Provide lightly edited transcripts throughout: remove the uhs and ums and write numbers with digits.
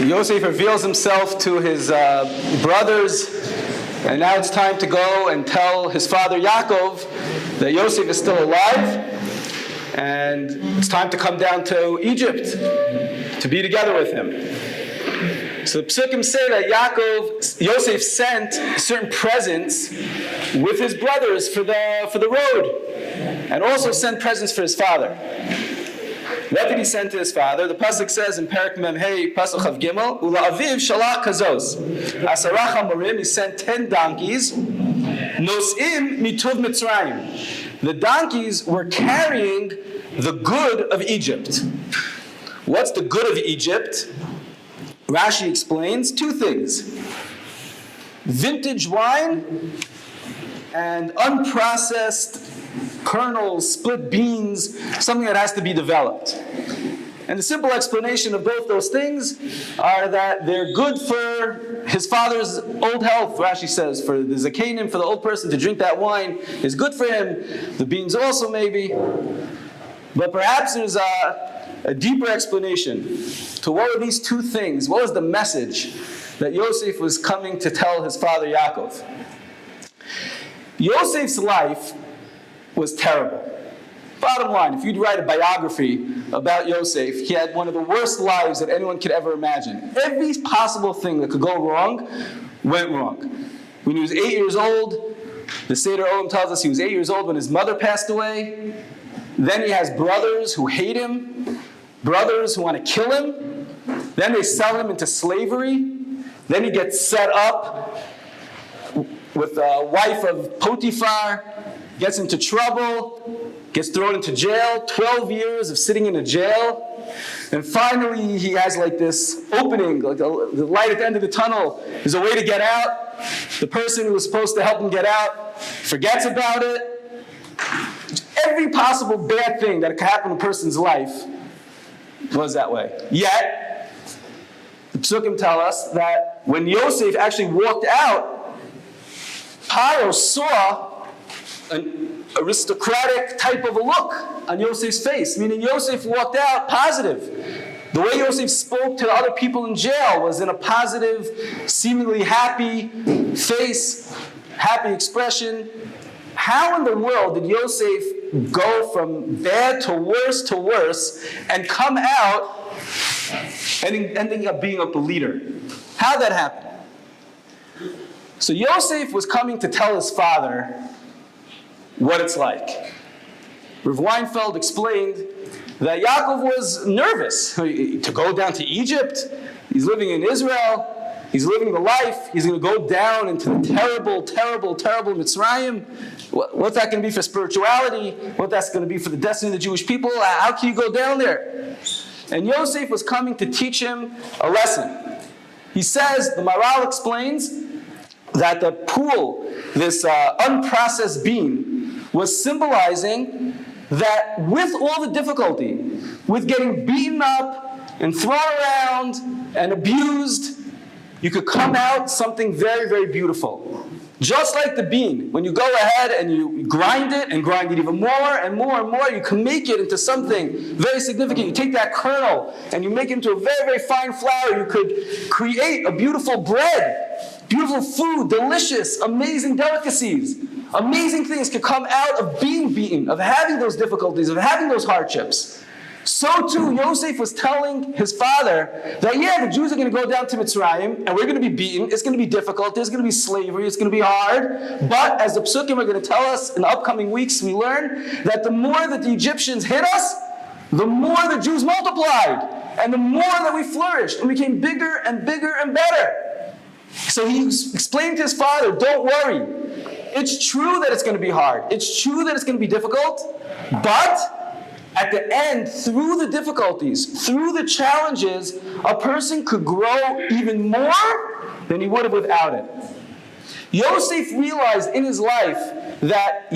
Yosef reveals himself to his brothers, and now it's time to go and tell his father Yaakov that Yosef is still alive, and it's time to come down to Egypt to be together with him. So the Psukim say that Yosef sent certain presents with his brothers for the road, and also sent presents for his father. What did he send to his father? The pasuk says in Perek Mem Hey, pasuk Chav Gimel, Ula Aviv shalach kazos. Asarach hamorim, he sent 10 donkeys. Nos'im mituv Mitzrayim. The donkeys were carrying the good of Egypt. What's the good of Egypt? Rashi explains 2 things: vintage wine and unprocessed kernels, split beans, something that has to be developed. And the simple explanation of both those things are that they're good for his father's old health. Rashi says, for the Zakanim, for the old person to drink that wine is good for him. The beans also maybe. But perhaps there's a deeper explanation to what were these 2 things. What was the message that Yosef was coming to tell his father Yaakov? Yosef's life was terrible. Bottom line, if you'd write a biography about Yosef, he had one of the worst lives that anyone could ever imagine. Every possible thing that could go wrong went wrong. When he was 8 years old, the Seder Olam tells us he was 8 years old when his mother passed away. Then he has brothers who hate him, brothers who want to kill him. Then they sell him into slavery. Then he gets set up with a wife of Potiphar, gets into trouble, gets thrown into jail, 12 years of sitting in a jail. And finally he has like this opening, like the light at the end of the tunnel. There's a way to get out. The person who was supposed to help him get out forgets about it. Every possible bad thing that could happen in a person's life was that way. Yet, the Psukim tell us that when Yosef actually walked out, Paro saw an aristocratic type of a look on Yosef's face, meaning Yosef walked out positive. The way Yosef spoke to the other people in jail was in a positive, seemingly happy face, happy expression. How in the world did Yosef go from bad to worse and come out and ending up being a leader? How did that happen? So Yosef was coming to tell his father what it's like. Rav Weinfeld explained that Yaakov was nervous to go down to Egypt. He's living in Israel. He's living the life. He's going to go down into the terrible Mitzrayim. What's that going to be for spirituality? What that's going to be for the destiny of the Jewish people? How can you go down there? And Yosef was coming to teach him a lesson. He says, the Maral explains that the pool, this unprocessed bean, was symbolizing that with all the difficulty, with getting beaten up and thrown around and abused, you could come out something very, very beautiful. Just like the bean, when you go ahead and you grind it even more and more and more, you can make it into something very significant. You take that kernel and you make it into a very, very fine flour. You could create a beautiful bread, beautiful food, delicious, amazing delicacies. Amazing things could come out of being beaten, of having those difficulties, of having those hardships. So too, Yosef was telling his father that, the Jews are going to go down to Mitzrayim, and we're going to be beaten. It's going to be difficult. There's going to be slavery. It's going to be hard. But as the Psukim are going to tell us in the upcoming weeks, we learn that the more that the Egyptians hit us, the more the Jews multiplied, and the more that we flourished and became bigger and bigger and better. So he explained to his father, don't worry. It's true that it's going to be hard. It's true that it's going to be difficult. But at the end, through the difficulties, through the challenges, a person could grow even more than he would have without it. Yosef realized in his life that,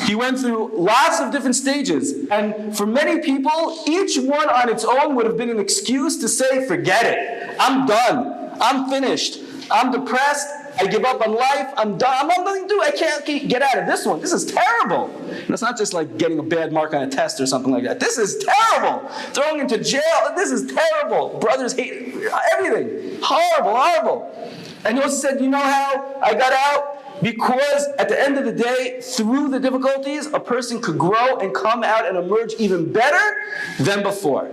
he went through lots of different stages. And for many people, each one on its own would have been an excuse to say, forget it. I'm done. I'm finished. I'm depressed. I give up on life. I'm done. I'm not nothing to do. I can't get out of this one. This is terrible. And it's not just like getting a bad mark on a test or something like that. This is terrible. Throwing into jail. This is terrible. Brothers hate everything. Horrible, horrible. And Yosef said, you know how I got out? Because at the end of the day, through the difficulties, a person could grow and come out and emerge even better than before.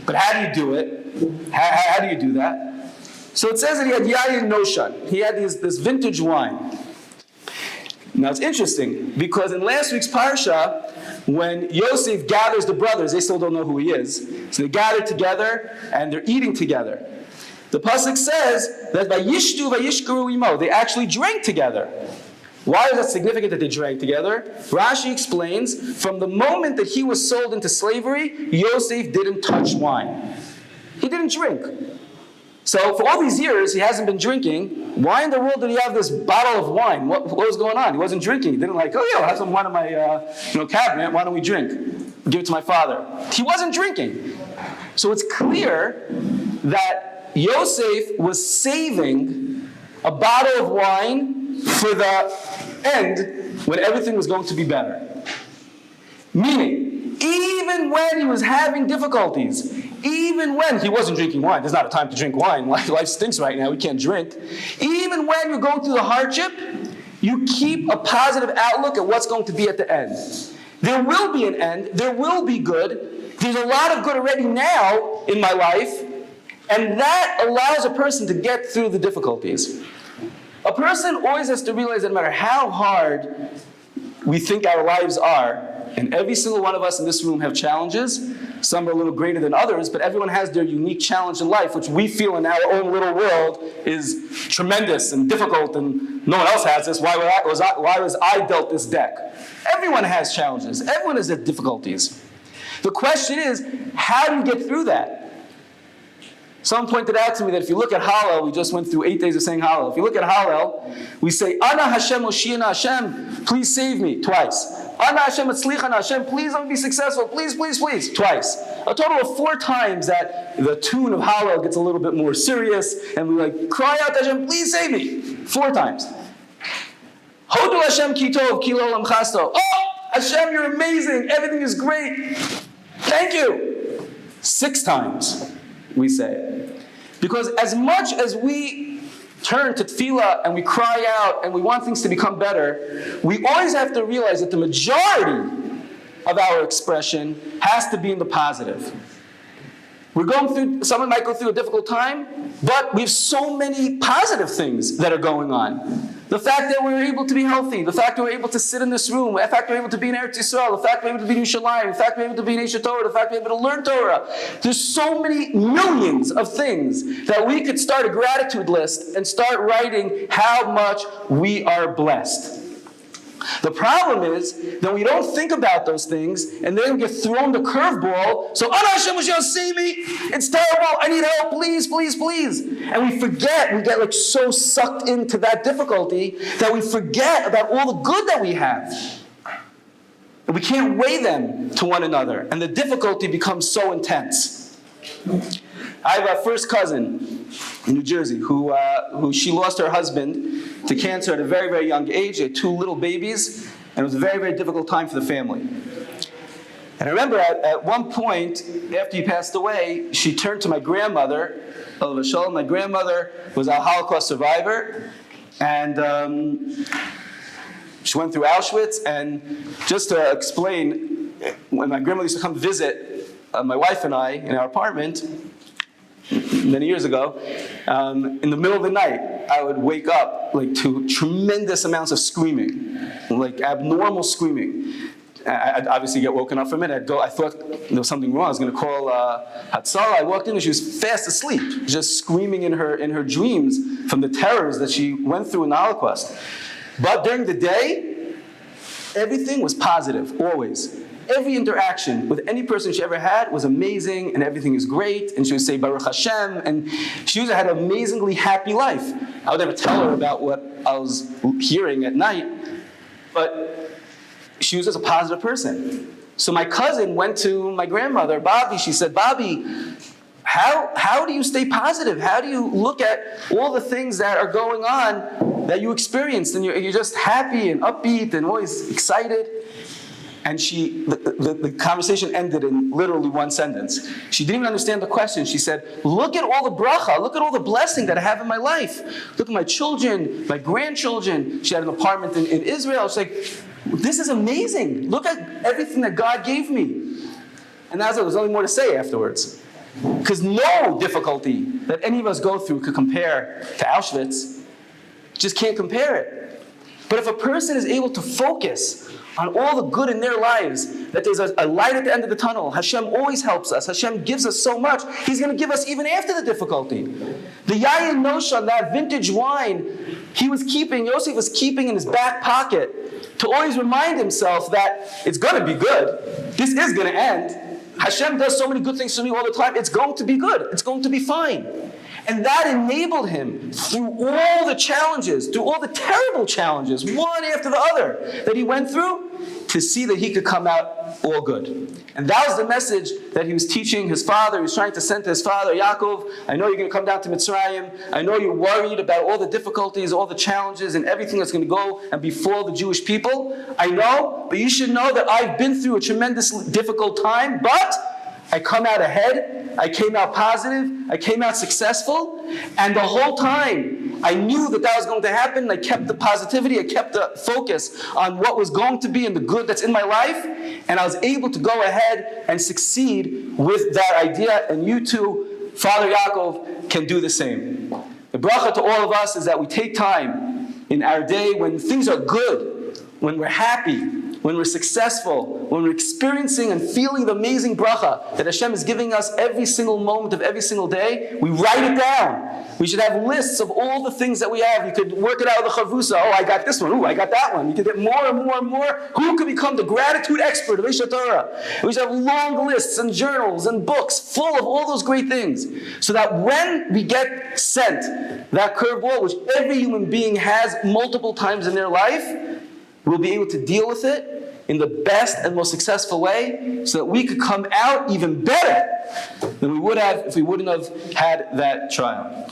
But how do you do it? How do you do that? So it says that he had Yayin Noshan. He had this vintage wine. Now it's interesting, because in last week's Parsha, when Yosef gathers the brothers, they still don't know who he is. So they gather together and they're eating together. The pasuk says that Vayishtu Vayishkaru Imo, they actually drank together. Why is that significant that they drank together? Rashi explains, from the moment that he was sold into slavery, Yosef didn't touch wine. He didn't drink. So for all these years, he hasn't been drinking. Why in the world did he have this bottle of wine? What was going on? He wasn't drinking. He didn't like, oh yeah, I'll have some wine in my cabinet. Why don't we drink? Give it to my father. He wasn't drinking. So it's clear that Yosef was saving a bottle of wine for the end when everything was going to be better. Meaning, even when he was having difficulties, even when he wasn't drinking wine, there's not a time to drink wine, life stinks right now, we can't drink. Even when you're going through the hardship, you keep a positive outlook at what's going to be at the end. There will be an end, there will be good. There's a lot of good already now in my life, and that allows a person to get through the difficulties. A person always has to realize that no matter how hard we think our lives are, and every single one of us in this room have challenges, some are a little greater than others, but everyone has their unique challenge in life, which we feel in our own little world is tremendous and difficult, and no one else has this. Why was I dealt this deck? Everyone has challenges. Everyone has their difficulties. The question is, how do you get through that? Someone pointed out to me that if you look at Hallel, we just went through 8 days of saying Hallel. If you look at Hallel, we say, Ana Hashem Oshiana Hashem, please save me, twice. Ana Hashem Etzlichana Hashem, please let me be successful, please, please, please, twice. A total of 4 times that the tune of Hallel gets a little bit more serious, and we cry out to Hashem, please save me, 4 times. Hodu Hashem ki tov, ki lo olam chasto. Oh, Hashem, you're amazing, everything is great. Thank you. 6 times. We say it. Because as much as we turn to tefillah and we cry out and we want things to become better, we always have to realize that the majority of our expression has to be in the positive. Someone might go through a difficult time, but we have so many positive things that are going on. The fact that we're able to be healthy, the fact that we're able to sit in this room, the fact that we're able to be in Eretz Yisrael, the fact that we're able to be in Yerushalayim, the fact that we're able to be in Aish Torah, the fact that we're able to learn Torah. There's so many millions of things that we could start a gratitude list and start writing how much we are blessed. The problem is that we don't think about those things, and then we get thrown the curveball. So, Ana Hashem Moshiach, save me! It's terrible! I need help! Please, please, please! And we forget. We get so sucked into that difficulty that we forget about all the good that we have. And we can't weigh them to one another, and the difficulty becomes so intense. I have a first cousin in New Jersey who she lost her husband to cancer at a very, very young age. They had 2 little babies, and it was a very, very difficult time for the family. And I remember at one point, after he passed away, she turned to my grandmother. My grandmother was a Holocaust survivor, and she went through Auschwitz. And just to explain, when my grandmother used to come visit my wife and I in our apartment, many years ago, in the middle of the night, I would wake up to tremendous amounts of screaming, abnormal screaming. I'd obviously get woken up from it. I thought there was something wrong. I was going to call Hatzalah. I walked in and she was fast asleep, just screaming in her dreams from the terrors that she went through in the Holocaust. But during the day, everything was positive, always. Every interaction with any person she ever had was amazing, and everything is great, and she would say Baruch Hashem, and she had an amazingly happy life. I would never tell her about what I was hearing at night, but she was just a positive person. So my cousin went to my grandmother, Bobby. She said, Bobby, How do you stay positive? How do you look at all the things that are going on that you experienced and you're just happy and upbeat and always excited? And the conversation ended in literally one sentence. She didn't even understand the question. She said, look at all the bracha, look at all the blessing that I have in my life. Look at my children, my grandchildren. She had an apartment in Israel. She's like, this is amazing. Look at everything that God gave me. And that's it. There's only more to say afterwards. Because no difficulty that any of us go through could compare to Auschwitz. Just can't compare it. But if a person is able to focus on all the good in their lives, that there's a light at the end of the tunnel, Hashem always helps us, Hashem gives us so much, He's going to give us even after the difficulty. The Yayin Noshan, that vintage wine, Yosef was keeping in his back pocket to always remind himself that it's going to be good. This is going to end. Hashem does so many good things for me all the time. It's going to be good. It's going to be fine. And that enabled him, through all the challenges, through all the terrible challenges, one after the other, that he went through, to see that he could come out all good. And that was the message that he was teaching his father. He was trying to send to his father, Yaakov, I know you're going to come down to Mitzrayim. I know you're worried about all the difficulties, all the challenges, and everything that's going to go and befall the Jewish people. I know, but you should know that I've been through a tremendous difficult time, but I come out ahead, I came out positive, I came out successful, and the whole time I knew that was going to happen. I kept the positivity, I kept the focus on what was going to be and the good that's in my life, and I was able to go ahead and succeed with that idea, and you too, Father Yaakov, can do the same. The bracha to all of us is that we take time in our day when things are good, when we're happy, when we're successful, when we're experiencing and feeling the amazing bracha that Hashem is giving us every single moment of every single day, we write it down. We should have lists of all the things that we have. You could work it out with a chavrusa. Oh, I got this one. Oh, I got that one. You could get more and more and more. Who could become the gratitude expert of Aish Torah? We should have long lists and journals and books full of all those great things, so that when we get sent that curveball, which every human being has multiple times in their life, we'll be able to deal with it in the best and most successful way, so that we could come out even better than we would have if we wouldn't have had that trial.